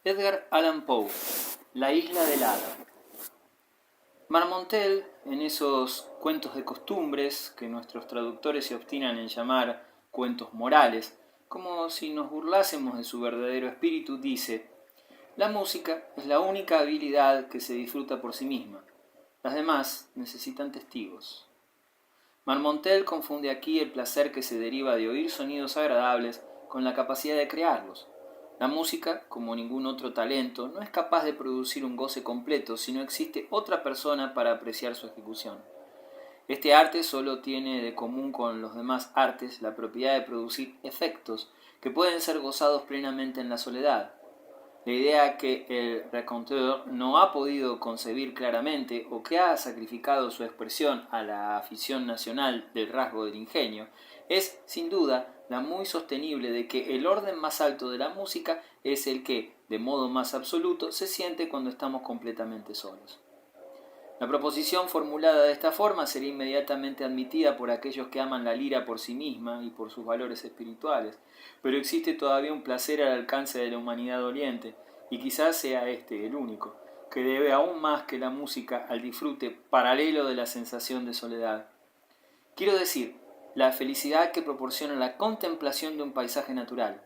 Edgar Allan Poe, La isla del hada. Marmontel, en esos cuentos de costumbres que nuestros traductores se obstinan en llamar cuentos morales, como si nos burlásemos de su verdadero espíritu, dice: la música es la única habilidad que se disfruta por sí misma. Las demás necesitan testigos. Marmontel confunde aquí el placer que se deriva de oír sonidos agradables con la capacidad de crearlos. La música, como ningún otro talento, no es capaz de producir un goce completo si no existe otra persona para apreciar su ejecución. Este arte solo tiene de común con los demás artes la propiedad de producir efectos que pueden ser gozados plenamente en la soledad. La idea que el raconteur no ha podido concebir claramente o que ha sacrificado su expresión a la afición nacional del rasgo del ingenio es, sin duda, la muy sostenible de que el orden más alto de la música es el que, de modo más absoluto, se siente cuando estamos completamente solos. La proposición formulada de esta forma sería inmediatamente admitida por aquellos que aman la lira por sí misma y por sus valores espirituales, pero existe todavía un placer al alcance de la humanidad doliente, y quizás sea este el único, que debe aún más que la música al disfrute paralelo de la sensación de soledad. Quiero decir, la felicidad que proporciona la contemplación de un paisaje natural.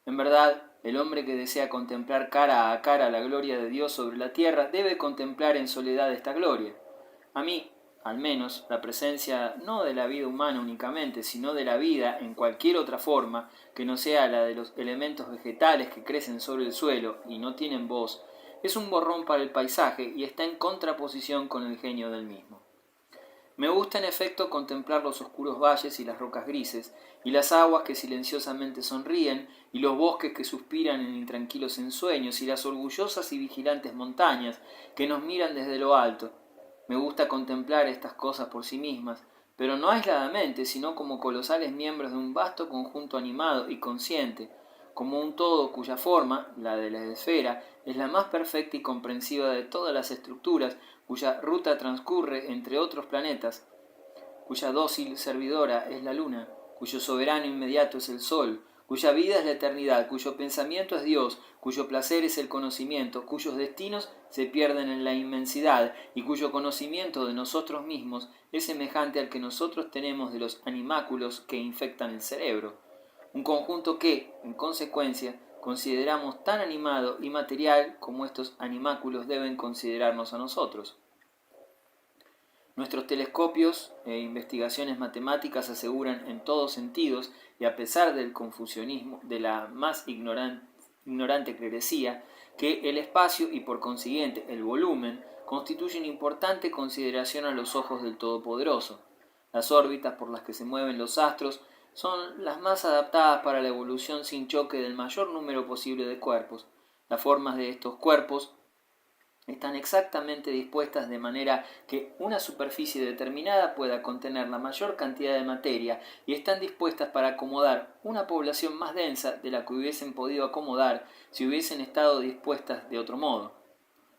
En verdad, el hombre que desea contemplar cara a cara la gloria de Dios sobre la tierra debe contemplar en soledad esta gloria. A mí, al menos, la presencia no de la vida humana únicamente, sino de la vida en cualquier otra forma que no sea la de los elementos vegetales que crecen sobre el suelo y no tienen voz, es un borrón para el paisaje y está en contraposición con el genio del mismo. Me gusta en efecto contemplar los oscuros valles y las rocas grises, y las aguas que silenciosamente sonríen, y los bosques que suspiran en intranquilos ensueños, y las orgullosas y vigilantes montañas que nos miran desde lo alto. Me gusta contemplar estas cosas por sí mismas, pero no aisladamente, sino como colosales miembros de un vasto conjunto animado y consciente, como un todo cuya forma, la de la esfera, es la más perfecta y comprensiva de todas las estructuras, cuya ruta transcurre entre otros planetas, cuya dócil servidora es la luna, cuyo soberano inmediato es el sol, cuya vida es la eternidad, cuyo pensamiento es Dios, cuyo placer es el conocimiento, cuyos destinos se pierden en la inmensidad y cuyo conocimiento de nosotros mismos es semejante al que nosotros tenemos de los animáculos que infectan el cerebro. Un conjunto que, en consecuencia, consideramos tan animado y material como estos animáculos deben considerarnos a nosotros. Nuestros telescopios e investigaciones matemáticas aseguran en todos sentidos, y a pesar del confusionismo de la más ignorante clerecía, que el espacio y por consiguiente el volumen constituyen importante consideración a los ojos del Todopoderoso. Las órbitas por las que se mueven los astros son las más adaptadas para la evolución sin choque del mayor número posible de cuerpos. Las formas de estos cuerpos están exactamente dispuestas de manera que una superficie determinada pueda contener la mayor cantidad de materia, y están dispuestas para acomodar una población más densa de la que hubiesen podido acomodar si hubiesen estado dispuestas de otro modo.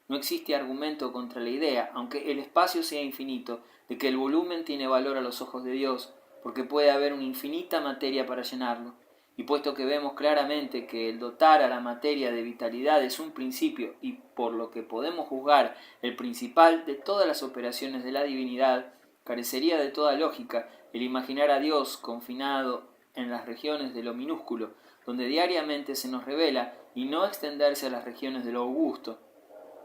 No existe argumento contra la idea, aunque el espacio sea infinito, de que el volumen tiene valor a los ojos de Dios, porque puede haber una infinita materia para llenarlo. Y puesto que vemos claramente que el dotar a la materia de vitalidad es un principio y, por lo que podemos juzgar, el principal de todas las operaciones de la divinidad, carecería de toda lógica el imaginar a Dios confinado en las regiones de lo minúsculo, donde diariamente se nos revela, y no extenderse a las regiones de lo augusto.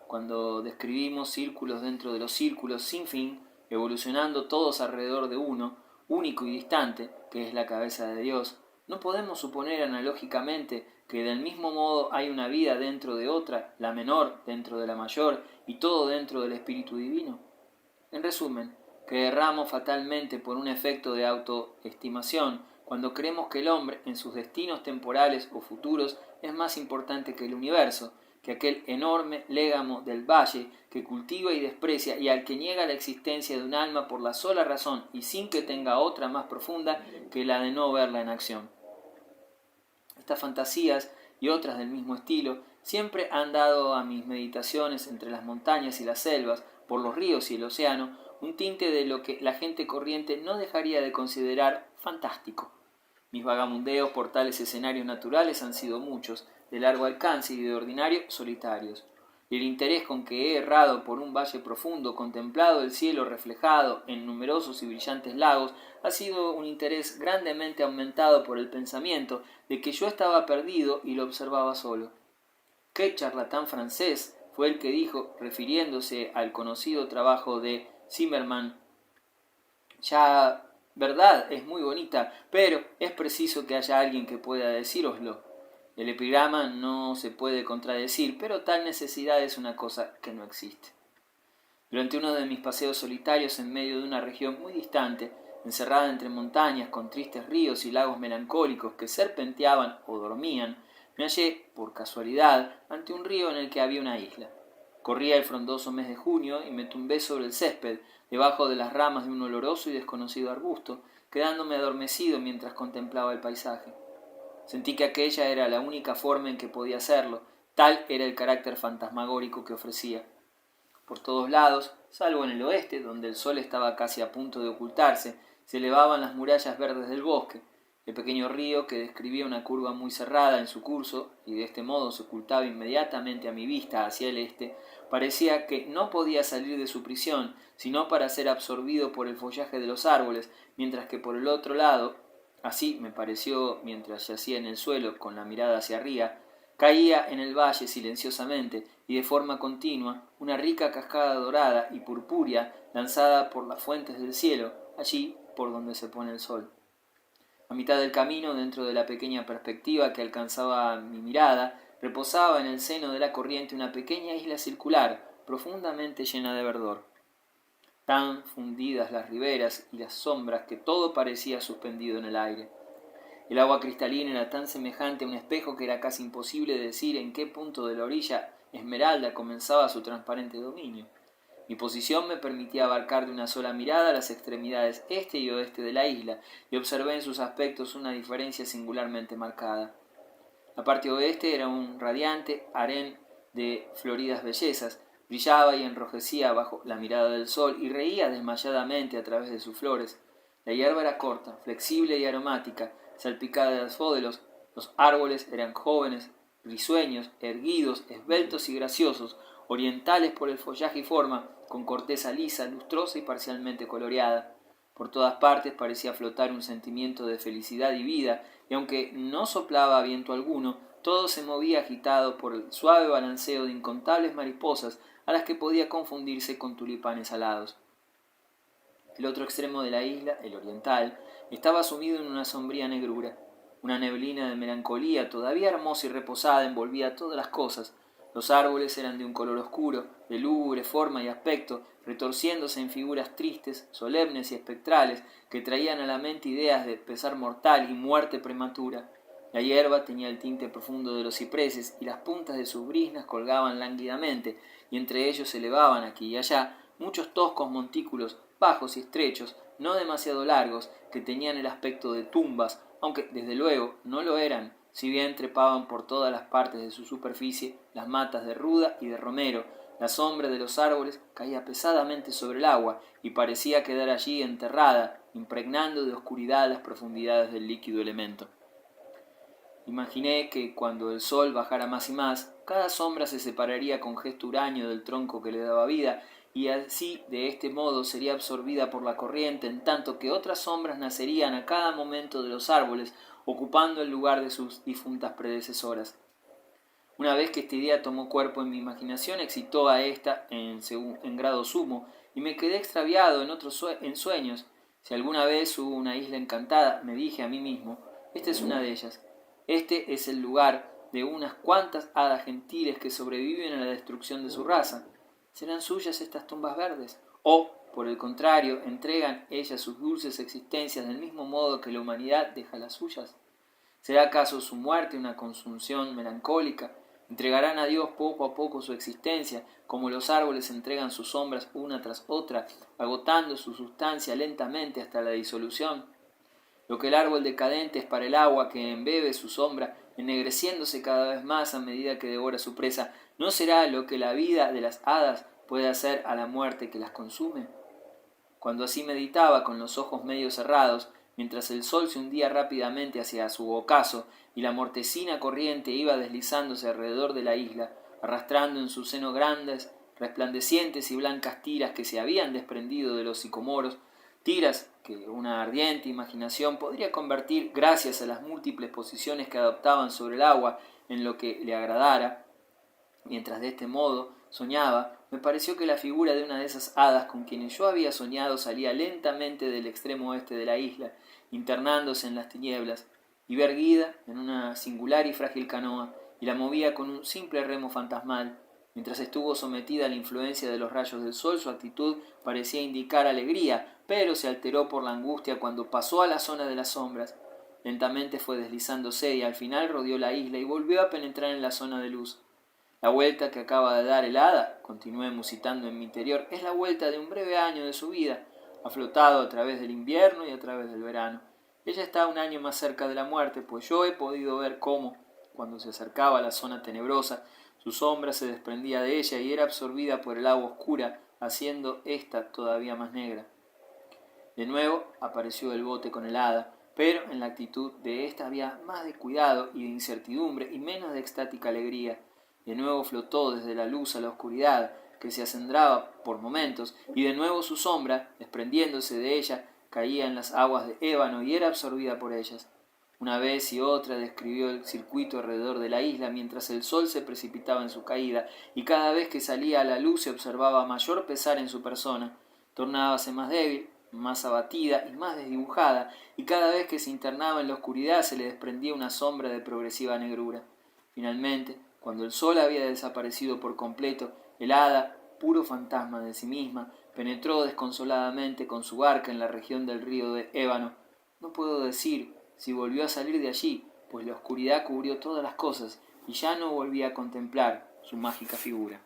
Cuando describimos círculos dentro de los círculos sin fin, evolucionando todos alrededor de uno, único y distante, que es la cabeza de Dios, ¿no podemos suponer analógicamente que del mismo modo hay una vida dentro de otra, la menor dentro de la mayor, y todo dentro del Espíritu Divino? En resumen, que erramos fatalmente por un efecto de autoestimación cuando creemos que el hombre, en sus destinos temporales o futuros, es más importante que el universo, que aquel enorme légamo del valle que cultiva y desprecia y al que niega la existencia de un alma por la sola razón y sin que tenga otra más profunda que la de no verla en acción. Estas fantasías y otras del mismo estilo siempre han dado a mis meditaciones entre las montañas y las selvas, por los ríos y el océano, un tinte de lo que la gente corriente no dejaría de considerar fantástico. Mis vagamundeos por tales escenarios naturales han sido muchos, de largo alcance y de ordinario solitarios. Y el interés con que he errado por un valle profundo, contemplado el cielo reflejado en numerosos y brillantes lagos, ha sido un interés grandemente aumentado por el pensamiento de que yo estaba perdido y lo observaba solo. ¿Qué charlatán francés fue el que dijo, refiriéndose al conocido trabajo de Zimmermann: «Ya, verdad, es muy bonita, pero es preciso que haya alguien que pueda decíroslo»? El epigrama no se puede contradecir, pero tal necesidad es una cosa que no existe. Durante uno de mis paseos solitarios en medio de una región muy distante, encerrada entre montañas con tristes ríos y lagos melancólicos que serpenteaban o dormían, me hallé, por casualidad, ante un río en el que había una isla. Corría el frondoso mes de junio y me tumbé sobre el césped, debajo de las ramas de un oloroso y desconocido arbusto, quedándome adormecido mientras contemplaba el paisaje. Sentí que aquella era la única forma en que podía hacerlo, tal era el carácter fantasmagórico que ofrecía. Por todos lados, salvo en el oeste, donde el sol estaba casi a punto de ocultarse, se elevaban las murallas verdes del bosque. El pequeño río, que describía una curva muy cerrada en su curso, y de este modo se ocultaba inmediatamente a mi vista hacia el este, parecía que no podía salir de su prisión, sino para ser absorbido por el follaje de los árboles, mientras que por el otro lado, así me pareció mientras yacía en el suelo con la mirada hacia arriba, caía en el valle silenciosamente y de forma continua una rica cascada dorada y purpúrea lanzada por las fuentes del cielo, allí por donde se pone el sol. A mitad del camino, dentro de la pequeña perspectiva que alcanzaba mi mirada, reposaba en el seno de la corriente una pequeña isla circular, profundamente llena de verdor. Tan fundidas las riberas y las sombras que todo parecía suspendido en el aire. El agua cristalina era tan semejante a un espejo que era casi imposible decir en qué punto de la orilla esmeralda comenzaba su transparente dominio. Mi posición me permitía abarcar de una sola mirada las extremidades este y oeste de la isla, y observé en sus aspectos una diferencia singularmente marcada. La parte oeste era un radiante harén de floridas bellezas, brillaba y enrojecía bajo la mirada del sol y reía desmayadamente a través de sus flores. La hierba era corta, flexible y aromática, salpicada de asfódelos. Los árboles eran jóvenes, risueños, erguidos, esbeltos y graciosos, orientales por el follaje y forma, con corteza lisa, lustrosa y parcialmente coloreada. Por todas partes parecía flotar un sentimiento de felicidad y vida, y aunque no soplaba viento alguno, todo se movía agitado por el suave balanceo de incontables mariposas a las que podía confundirse con tulipanes alados. El otro extremo de la isla, el oriental, estaba sumido en una sombría negrura. Una neblina de melancolía todavía hermosa y reposada envolvía todas las cosas. Los árboles eran de un color oscuro, de lúgubre forma y aspecto, retorciéndose en figuras tristes, solemnes y espectrales, que traían a la mente ideas de pesar mortal y muerte prematura. La hierba tenía el tinte profundo de los cipreses, y las puntas de sus briznas colgaban lánguidamente, y entre ellos se elevaban aquí y allá muchos toscos montículos, bajos y estrechos, no demasiado largos, que tenían el aspecto de tumbas, aunque desde luego no lo eran, si bien trepaban por todas las partes de su superficie las matas de ruda y de romero. La sombra de los árboles caía pesadamente sobre el agua y parecía quedar allí enterrada, impregnando de oscuridad las profundidades del líquido elemento. Imaginé que cuando el sol bajara más y más, cada sombra se separaría con gesto huraño del tronco que le daba vida, y así de este modo sería absorbida por la corriente, en tanto que otras sombras nacerían a cada momento de los árboles, ocupando el lugar de sus difuntas predecesoras. Una vez que esta idea tomó cuerpo en mi imaginación, excitó a ésta en grado sumo, y me quedé extraviado en sueños. Si alguna vez hubo una isla encantada, me dije a mí mismo, esta es una de ellas. Este es el lugar de unas cuantas hadas gentiles que sobreviven a la destrucción de su raza. ¿Serán suyas estas tumbas verdes? ¿O, por el contrario, entregan ellas sus dulces existencias del mismo modo que la humanidad deja las suyas? ¿Será acaso su muerte una consunción melancólica? ¿Entregarán a Dios poco a poco su existencia, como los árboles entregan sus sombras una tras otra, agotando su sustancia lentamente hasta la disolución? Lo que el árbol decadente es para el agua que embebe su sombra, ennegreciéndose cada vez más a medida que devora su presa, ¿no será lo que la vida de las hadas puede hacer a la muerte que las consume? Cuando así meditaba con los ojos medio cerrados, mientras el sol se hundía rápidamente hacia su ocaso y la mortecina corriente iba deslizándose alrededor de la isla, arrastrando en su seno grandes, resplandecientes y blancas tiras que se habían desprendido de los sicomoros, tiras que una ardiente imaginación podría convertir, gracias a las múltiples posiciones que adoptaban sobre el agua, en lo que le agradara. Mientras de este modo soñaba, me pareció que la figura de una de esas hadas con quienes yo había soñado salía lentamente del extremo oeste de la isla, internándose en las tinieblas, iba erguida en una singular y frágil canoa, y la movía con un simple remo fantasmal. Mientras estuvo sometida a la influencia de los rayos del sol, su actitud parecía indicar alegría, pero se alteró por la angustia cuando pasó a la zona de las sombras. Lentamente fue deslizándose y al final rodeó la isla y volvió a penetrar en la zona de luz. La vuelta que acaba de dar el hada, continué musitando en mi interior, es la vuelta de un breve año de su vida. Ha flotado a través del invierno y a través del verano. Ella está un año más cerca de la muerte, pues yo he podido ver cómo, cuando se acercaba a la zona tenebrosa, su sombra se desprendía de ella y era absorbida por el agua oscura, haciendo ésta todavía más negra. De nuevo apareció el bote con el hada, pero en la actitud de ésta había más de cuidado y de incertidumbre y menos de extática alegría. De nuevo flotó desde la luz a la oscuridad, que se acendraba por momentos, y de nuevo su sombra, desprendiéndose de ella, caía en las aguas de ébano y era absorbida por ellas. Una vez y otra describió el circuito alrededor de la isla mientras el sol se precipitaba en su caída, y cada vez que salía a la luz se observaba mayor pesar en su persona. Tornábase más débil, más abatida y más desdibujada, y cada vez que se internaba en la oscuridad se le desprendía una sombra de progresiva negrura. Finalmente, cuando el sol había desaparecido por completo, el hada, puro fantasma de sí misma, penetró desconsoladamente con su barca en la región del río de Ébano. No puedo decir si volvió a salir de allí, pues la oscuridad cubrió todas las cosas y ya no volví a contemplar su mágica figura.